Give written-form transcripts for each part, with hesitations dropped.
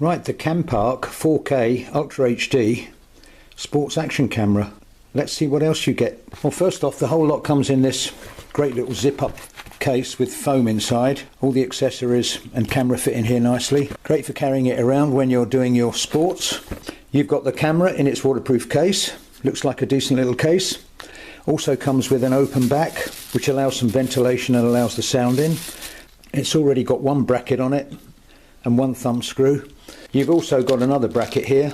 Right, the Campark 4K Ultra HD sports action camera. Let's see what else you get. Well, first off, the whole lot comes in this great little zip-up case with foam inside. All the accessories and camera fit in here nicely. Great for carrying it around when you're doing your sports. You've got the camera in its waterproof case. Looks like a decent little case. Also comes with an open back, which allows some ventilation and allows the sound in. It's already got one bracket on it and one thumb screw. You've also got another bracket here,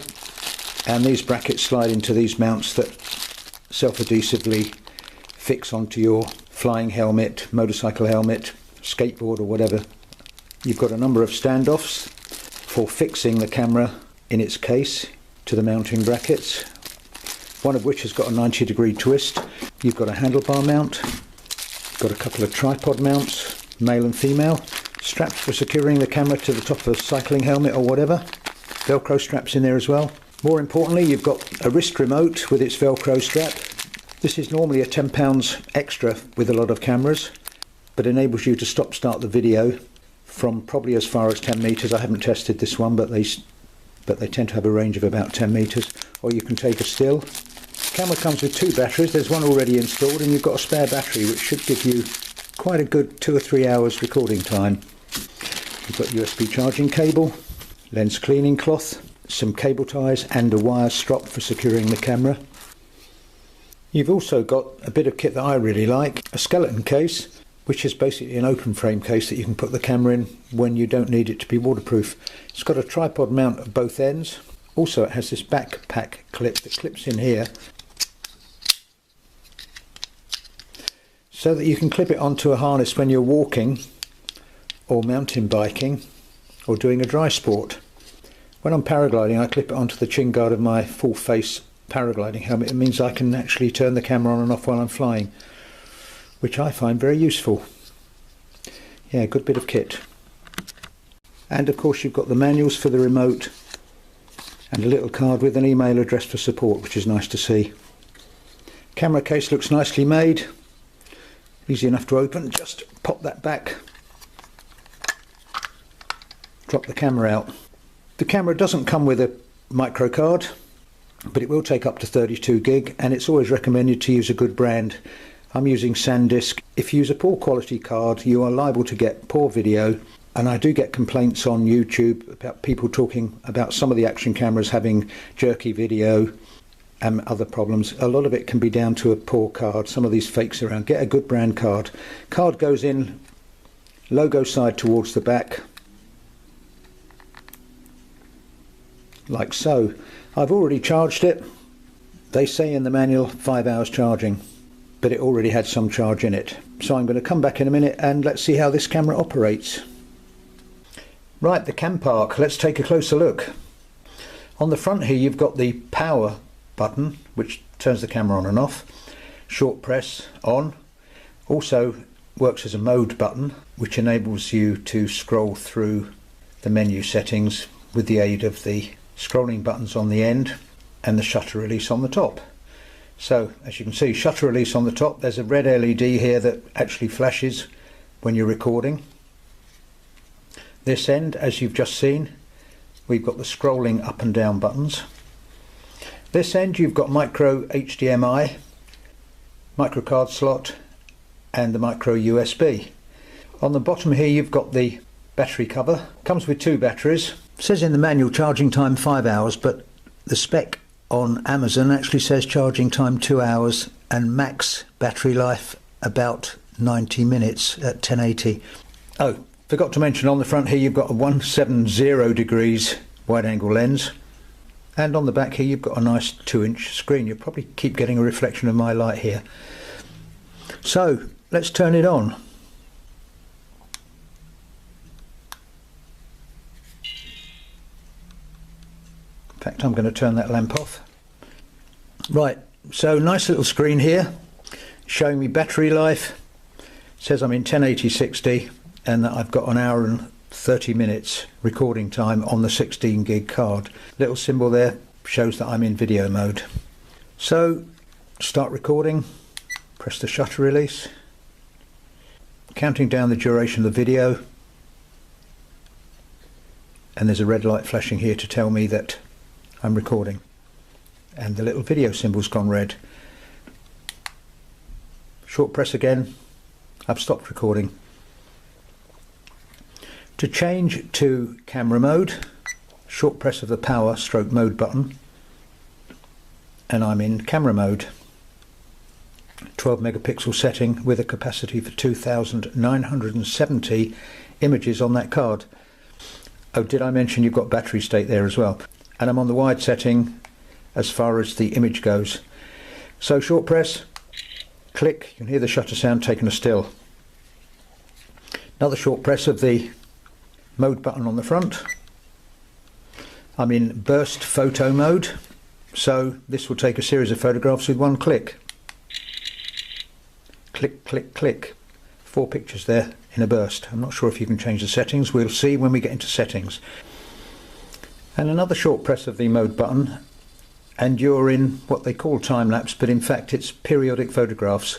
and these brackets slide into these mounts that self-adhesively fix onto your flying helmet, motorcycle helmet, skateboard or whatever. You've got a number of standoffs for fixing the camera in its case to the mounting brackets, one of which has got a 90-degree twist. You've got a handlebar mount, got a couple of tripod mounts, male and female, straps for securing the camera to the top of a cycling helmet or whatever, Velcro straps in there as well. More importantly, you've got a wrist remote with its Velcro strap. This is normally a £10 extra with a lot of cameras, but enables you to stop-start the video from probably as far as 10 metres. I haven't tested this one, but they tend to have a range of about 10 metres, or you can take a still. The camera comes with two batteries. There's one already installed, and you've got a spare battery, which should give you quite a good 2 or 3 hours recording time. You've got USB charging cable, lens cleaning cloth, some cable ties and a wire strop for securing the camera. You've also got a bit of kit that I really like, a skeleton case, which is basically an open frame case that you can put the camera in when you don't need it to be waterproof. It's got a tripod mount at both ends. Also, it has this backpack clip that clips in here so that you can clip it onto a harness when you're walking or mountain biking or doing a dry sport. When I'm paragliding, I clip it onto the chin guard of my full face paragliding helmet. It means I can actually turn the camera on and off while I'm flying, which I find very useful. Yeah, good bit of kit. And of course you've got the manuals for the remote and a little card with an email address for support, which is nice to see. Camera case looks nicely made, easy enough to open. Just pop that back, drop the camera out. The camera doesn't come with a micro card, but it will take up to 32 gig, and it's always recommended to use a good brand. I'm using SanDisk. If you use a poor quality card, you are liable to get poor video, and I do get complaints on YouTube about people talking about some of the action cameras having jerky video and other problems. A lot of it can be down to a poor card. Some of these fakes around. Get a good brand card. Card goes in, logo side towards the back, like so. I've already charged it. They say in the manual 5 hours charging, but it already had some charge in it. So I'm going to come back in a minute and let's see how this camera operates. Right, the Campark, let's take a closer look. On the front here you've got the power button, which turns the camera on and off. Short press on. Also works as a mode button, which enables you to scroll through the menu settings with the aid of the scrolling buttons on the end and the shutter release on the top. So as you can see, shutter release on the top. There's a red LED here that actually flashes when you're recording. This end, as you've just seen, we've got the scrolling up and down buttons. This end you've got micro HDMI, micro card slot and the micro USB. On the bottom here you've got the battery cover. Comes with two batteries. It says in the manual charging time 5 hours, but the spec on Amazon actually says charging time 2 hours and max battery life about 90 minutes at 1080. Oh, forgot to mention on the front here you've got a 170 degrees wide angle lens, and on the back here you've got a nice 2-inch screen. You'll probably keep getting a reflection of my light here. So let's turn it on. In fact, I'm going to turn that lamp off. Right, so nice little screen here showing me battery life. It says I'm in 1080/60 and that I've got an hour and 30 minutes recording time on the 16 gig card. Little symbol there shows that I'm in video mode. So start recording, press the shutter release, counting down the duration of the video. and there's a red light flashing here to tell me that I'm recording, and the little video symbol's gone red. Short press again, I've stopped recording. To change to camera mode, short press of the power stroke mode button, and I'm in camera mode. 12 megapixel setting with a capacity for 2,970 images on that card. Oh, did I mention you've got battery state there as well? And I'm on the wide setting as far as the image goes. So short press, click, you can hear the shutter sound taking a still. Another short press of the mode button on the front. I'm in burst photo mode, so this will take a series of photographs with one click. Click, click, click. 4 pictures there in a burst. I'm not sure if you can change the settings. We'll see when we get into settings. And another short press of the mode button, and you're in what they call time lapse, but in fact it's periodic photographs.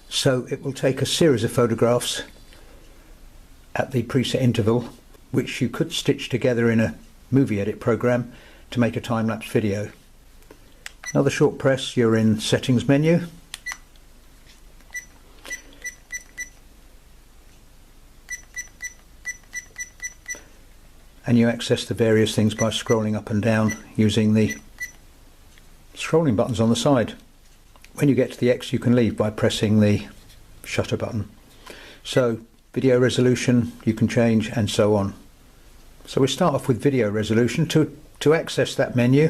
So it will take a series of photographs at the preset interval, which you could stitch together in a movie edit program to make a time lapse video. Another short press, you're in settings menu. And you access the various things by scrolling up and down using the scrolling buttons on the side. When you get to the X, you can leave by pressing the shutter button. So video resolution you can change, and so on. So we start off with video resolution. To access that menu,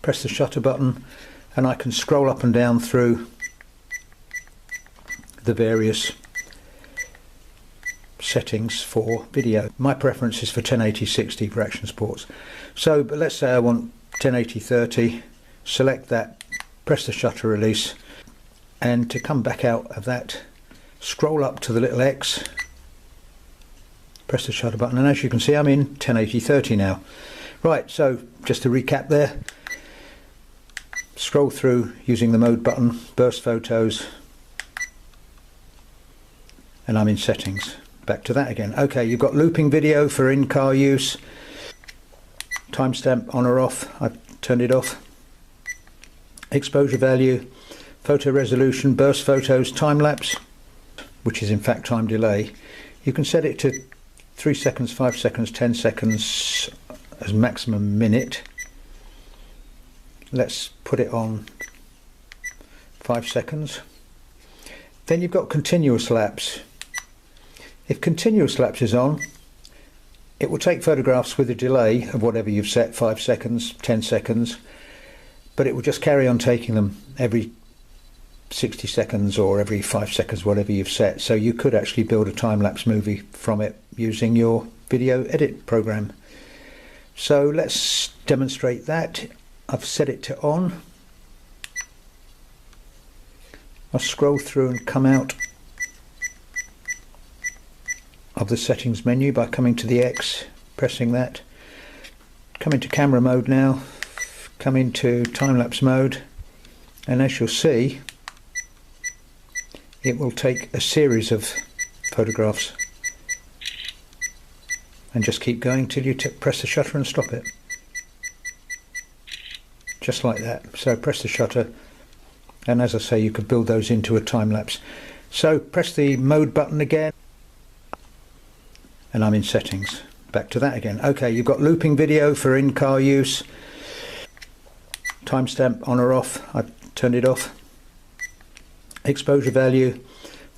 press the shutter button, and I can scroll up and down through the various settings for video. My preference is for 1080-60 for action sports. So, but let's say I want 1080-30, select that, press the shutter release, and to come back out of that, scroll up to the little X, press the shutter button, and as you can see I'm in 1080-30 now. Right, so just to recap there, scroll through using the mode button, burst photos, and I'm in settings. Back to that again. Okay, you've got looping video for in-car use, timestamp on or off, I've turned it off, exposure value, photo resolution, burst photos, time lapse, which is in fact time delay. You can set it to 3 seconds, 5 seconds, 10 seconds as maximum minute. Let's put it on 5 seconds. Then you've got continuous lapse. If continuous lapse is on, it will take photographs with a delay of whatever you've set, 5 seconds, 10 seconds, but it will just carry on taking them every 60 seconds or every 5 seconds, whatever you've set. So you could actually build a time-lapse movie from it using your video edit program. So let's demonstrate that. I've set it to on. I'll scroll through and come out of the settings menu by coming to the X, pressing that. Come into camera mode now, come into time-lapse mode, and as you'll see, it will take a series of photographs and just keep going till you press the shutter and stop it. Just like that. So press the shutter, and as I say, you could build those into a time-lapse. So press the mode button again, and I'm in settings. Back to that again. Okay, you've got looping video for in-car use, timestamp on or off, I've turned it off, exposure value,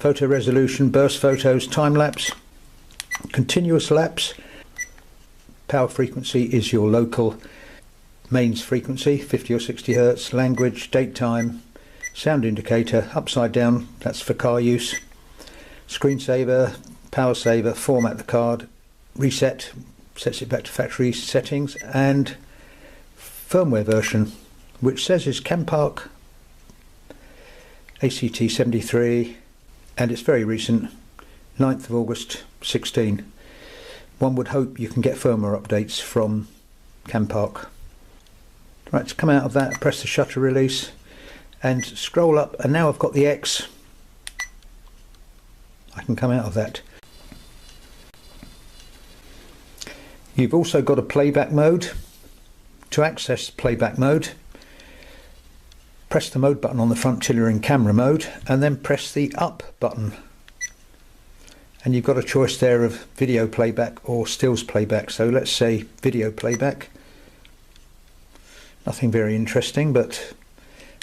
photo resolution, burst photos, time lapse, continuous lapse, power frequency is your local mains frequency, 50 or 60 Hertz, language, date time, sound indicator, upside down, that's for car use, screensaver, power saver, format the card, reset, sets it back to factory settings, and firmware version, which says is Campark ACT 73, and it's very recent, 9th of August 16. One would hope you can get firmware updates from Campark. Right, to come out of that, press the shutter release and scroll up, and now I've got the X. I can come out of that. You've also got a playback mode. To access playback mode, press the mode button on the front till you're in camera mode, and then press the up button. And you've got a choice there of video playback or stills playback. So let's say video playback. Nothing very interesting, but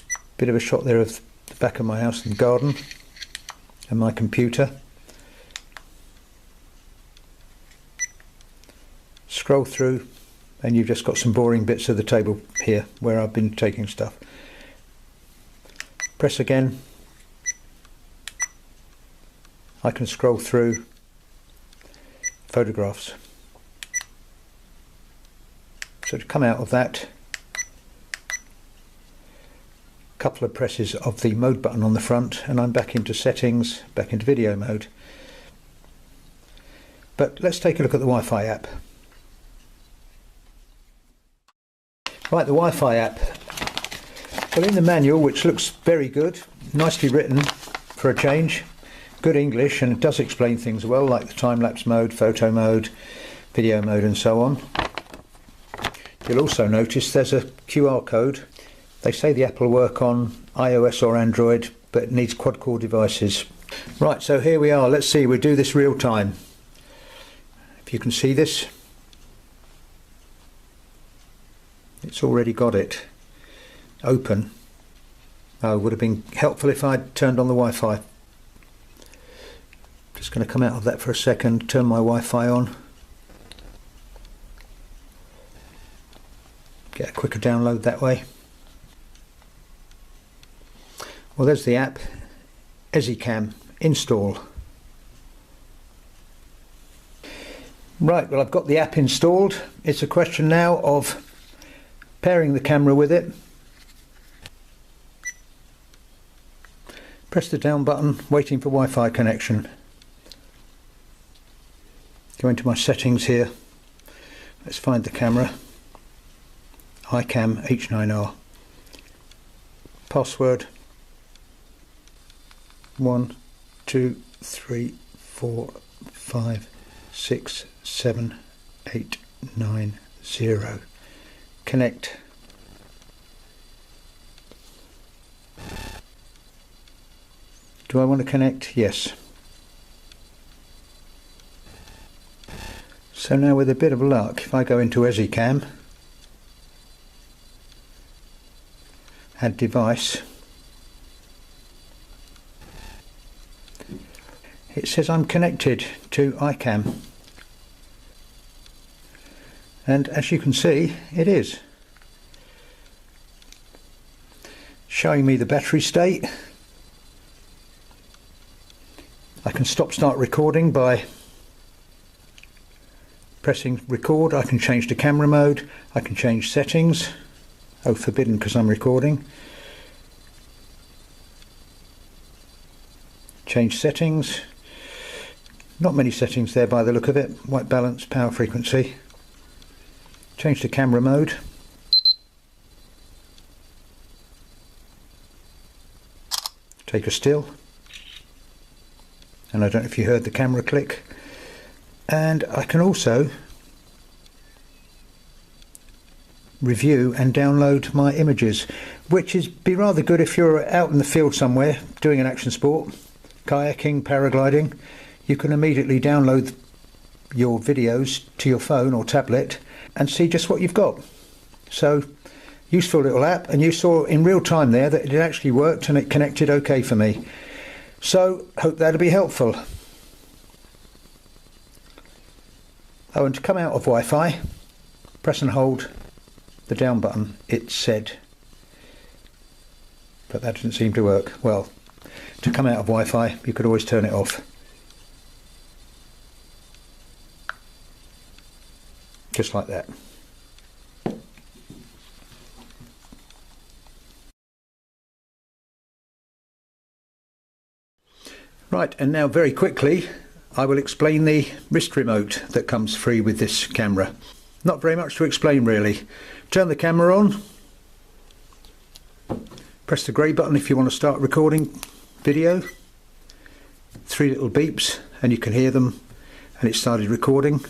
a bit of a shot there of the back of my house and garden and my computer. Scroll through and you've just got some boring bits of the table here where I've been taking stuff. Press again. I can scroll through photographs. So to come out of that, a couple of presses of the mode button on the front and I'm back into settings, back into video mode. But let's take a look at the Wi-Fi app. Right, the Wi-Fi app. Well, in the manual, which looks very good, nicely written for a change, good English, and it does explain things well, like the time-lapse mode, photo mode, video mode and so on. You'll also notice there's a QR code. They say the app will work on iOS or Android, but it needs quad-core devices. Right, so here we are. Let's see, we do this real time. If you can see this, it's already got it open. Oh, it would have been helpful if I'd turned on the Wi-Fi. Just going to come out of that for a second, turn my Wi-Fi on. Get a quicker download that way. Well, there's the app, EasyCam, install. Right, well, I've got the app installed. It's a question now of pairing the camera with it. Press the down button, waiting for Wi-Fi connection. Go into my settings here. Let's find the camera. iCam H9R. Password 1 2 3 4 5 6 7 8 9 0. Connect. Do I want to connect? Yes. So now with a bit of luck, if I go into EasyCam, add device, it says I'm connected to iCam. And as you can see, it is. Showing me the battery state. I can start recording by pressing record. I can change to camera mode. I can change settings. Oh, forbidden because I'm recording. Change settings. Not many settings there by the look of it. White balance, power frequency. Change to camera mode. Take a still. And I don't know if you heard the camera click. And I can also review and download my images, which is be rather good if you're out in the field somewhere doing an action sport, kayaking, paragliding. You can immediately download your videos to your phone or tablet and see just what you've got. So, useful little app, and you saw in real time there that it actually worked and it connected okay for me. So, hope that'll be helpful. Oh, and to come out of Wi-Fi, press and hold the down button, it said. But that didn't seem to work. Well, to come out of Wi-Fi, you could always turn it off. Just like that. Right, and now very quickly I will explain the wrist remote that comes free with this camera. Not very much to explain really. Turn the camera on, press the grey button if you want to start recording video. 3 little beeps and you can hear them and it started recording.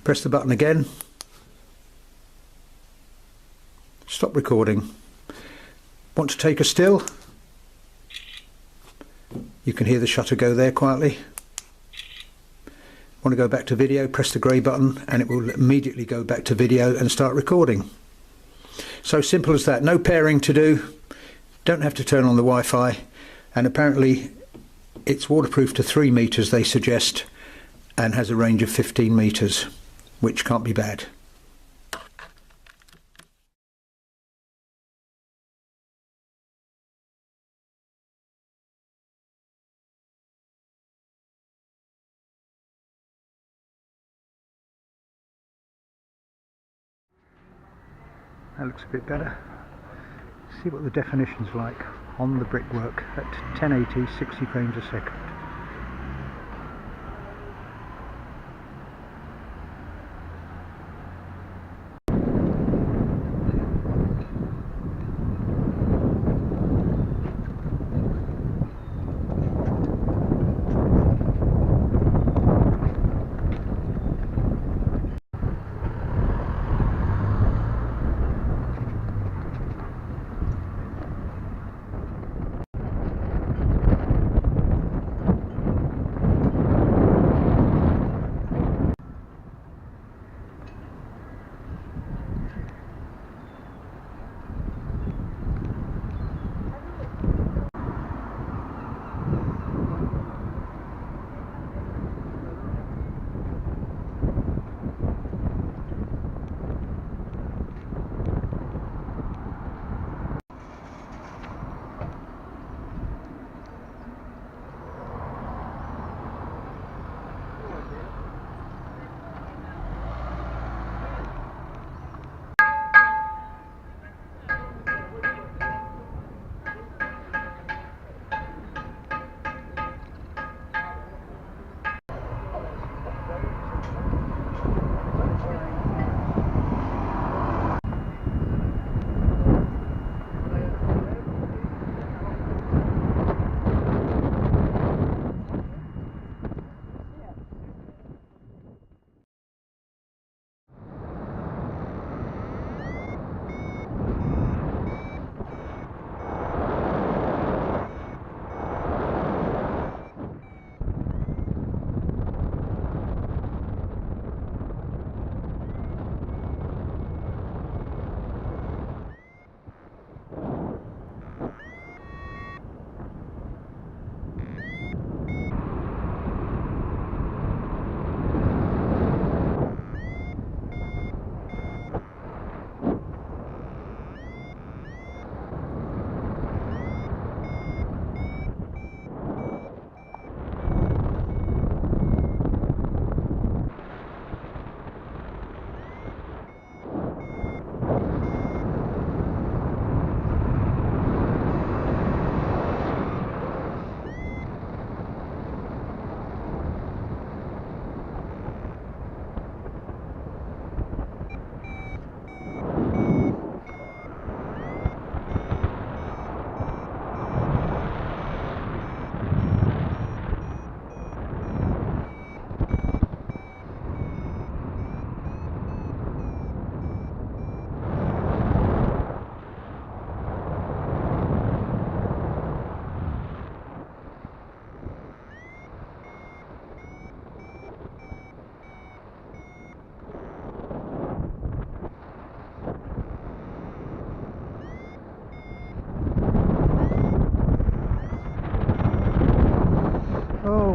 Press the button again Stop recording. Want to take a still? You can hear the shutter go there quietly. Want to go back to video, press the grey button and it will immediately go back to video and start recording. So simple as that. No pairing to do, don't have to turn on the Wi-Fi, and apparently it's waterproof to 3 meters they suggest, and has a range of 15 meters, which can't be bad. That looks a bit better. See what the definition's like on the brickwork at 1080, 60 frames a second.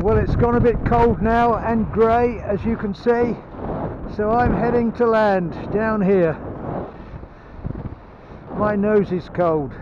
Well, it's gone a bit cold now and grey, as you can see, so I'm heading to land down here. My nose is cold.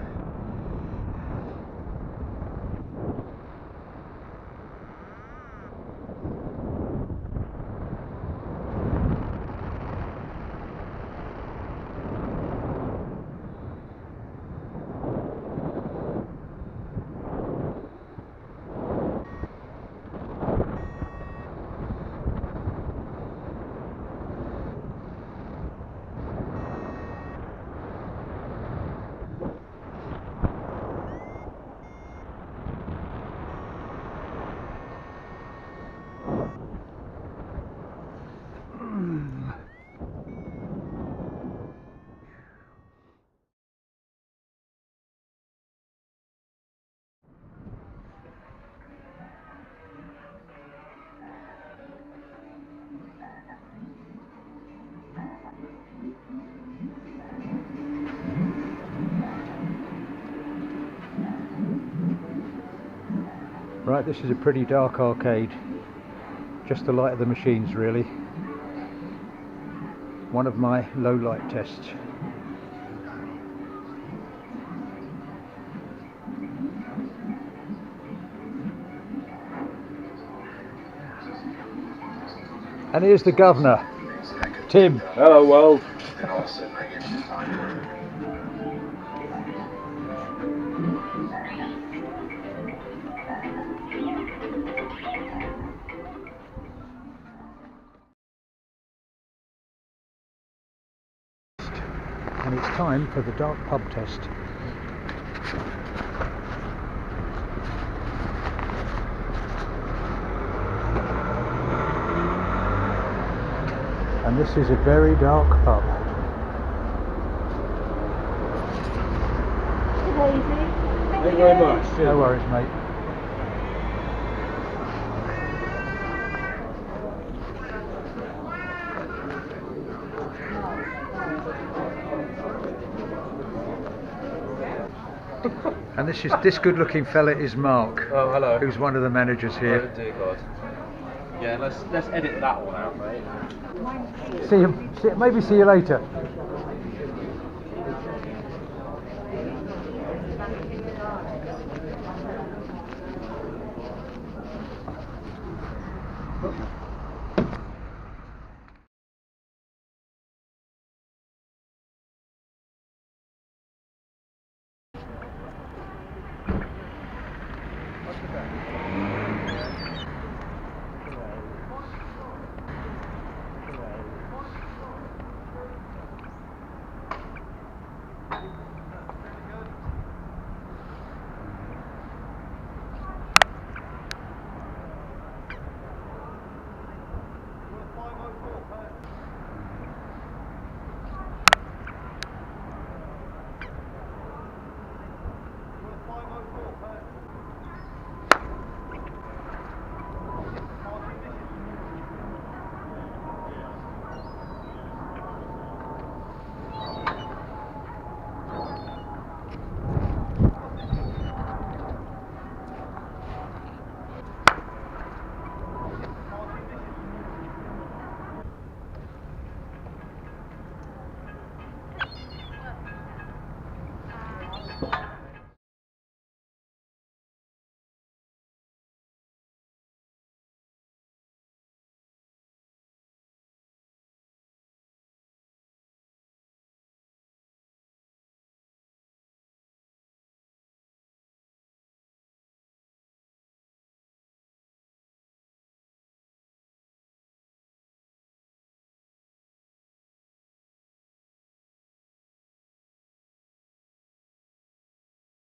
Right, this is a pretty dark arcade. Just the light of the machines, really. One of my low light tests. And here's the governor, Tim. Hello world. And it's time for the dark pub test. And this is a very dark pub. Thank you very much. No worries, mate. And this good-looking fella is Mark. Oh, hello. Who's one of the managers here. Oh dear God. Yeah, let's edit that one out, mate. Maybe see you later.